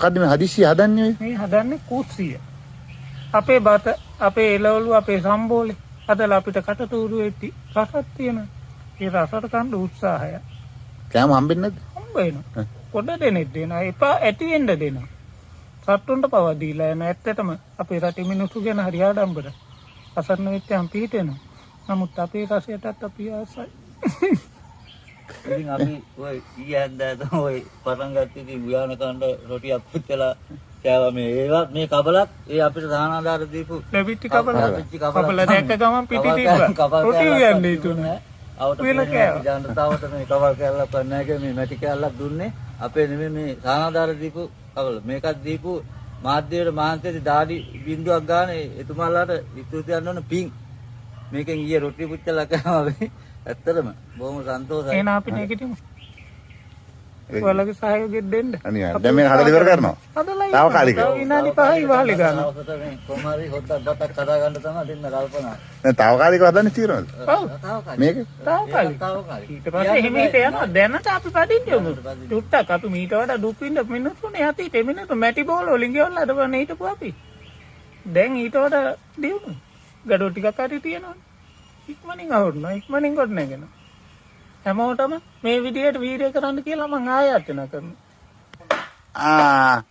මොකද්ද මේ හදිස්සිය හදන්නේ ඔය? මේ හදන්නේ කුස්සිය. අපේ බත අපේ එළවලු අපේ සම්බෝලේ හදලා අපිට කටතූරු වෙtti රසක් තියෙනවා. ඒ රසට කන්න උත්සාහය. කෑම හම්බෙන්නේ නැද්ද? හම්බ වෙනවා. පොඩ දෙනෙක් දෙනවා. එපා ඇති වෙන්න දෙනවා. සත්තුන්ට පවා දීලා යන ඇත්තටම අපේ රටේ මිනිස්සු ගැන හරි ආඩම්බර. අසරණ වෙච්චාම පිහිටෙනවා. නමුත් අපේ රසයටත් අපි ආසයි. ඉතින් අපි ඔය ඊයන්දාද ඔය පටන් ගත්තී වියාන කණ්ඩ රොටියක් පුච්චලා කෑවා මේ ඒවත් මේ කබලත් ඒ අපිට සාහනාදාර දීපු ලැබිච්ච කබල දැක්ක ගමන් පිටි තිබ්බා. රොටි උයන්නේ තුනේ. ජනතාවට මේ කවල් කෑල්ලක් පන්නෑගේ මේ මැටි කෑල්ලක් දුන්නේ අපේ නෙමෙයි මේ සාහනාදාර දීපු කවල. මේකත් දීපු මාධ්‍යයට මහන්සියට දාඩි බින්දුවක් ගන්න එතුමාලාට ස්තුතියන්න ඕන පිං. මේකෙන් ඊයේ රොටි පුච්චලා කෑවා අපි. ඇත්තටම බොහොම සන්තෝෂයි. එහෙනම් අපි නැගිටිමු. ඔයාලගේ සහයෝගය දෙන්න. අනිවාර්යයෙන්. දැන් මේ හදලා ඉවර කරනවා. තාවකාලික. විනාඩි 5යි වාලේ ගන්නවා. මේ කොමාරි හොද්දක් බතක් කඩා ගන්න තමයි දෙන්න කල්පනා. දැන් තාවකාලිකව හදන්නේ తీරනද? ඔව්. මේක? තාවකාලික. ඊට පස්සේ හිමීට යනවා. දැනට අපි පදින්න යමු. ටුට්ටක් අපි මීට වඩා දුක් විඳ මිනිස්සුනේ යතිට මිනිස්සු මැටි බෝල වලින් ගෙවලා අදවන්න හිටපු අපි. දැන් ඊට වඩා දියුණු. ගඩොල් ටිකක් හරි තියෙනවා. ඉක්මනින් අවුරුනා ඉක්මනින් කොට නැගෙන හැමෝටම මේ විදියට වීරය කරන්න කියලා මම ආයතන කරනවා.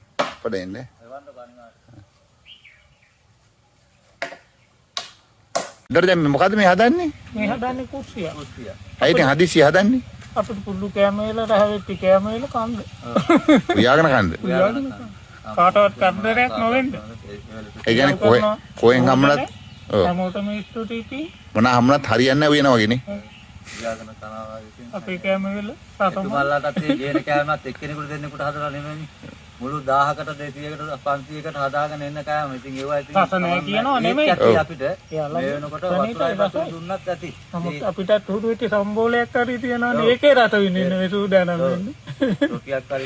පොඩෙන්නේ. දැන් මොකද්ද මේ හදන්නේ? මේ හදන්නේ කුස්සිය. ඇයි ඉතින් හදිස්සිය හදන්නේ? අපිට පුල්ලු කෑම වල රහවෙට්ටි කෑම වල කන්ද. උයාගෙන කන්ද? කාටවත් කරදරයක් නොවෙන්න. ඒ කියන්නේ කොහෙන් හම්බුණත් හැමෝටම ස්තුතියි. මොන හම්බුණත් හරියන්නේ නැහැ උයනවා වගේ නේ. වියාගෙන කනවා ඉතින් අපේ කෑම වල එතුමාලාටත් මේ ගේන කෑමත් එක්කෙනෙකුට දෙන්නෙකුට හදලා නෙමෙයි. මුළු 1000කට 200කට 500කට හදාගෙන එන්න කෑම. ඉතින් ඒවා ඉතින් රස නැහැ කියනවා නෙමෙයි. අපිට මේ වෙනකොට වතුරයි දුන්නත් ඇති. නමුත් අපිට තුරු වෙටි සම්බෝලයක් හරි තියනවානේ. ඒකේ රස විඳින්න මේ සූදානම් වෙන්නේ. රොටියක් හරි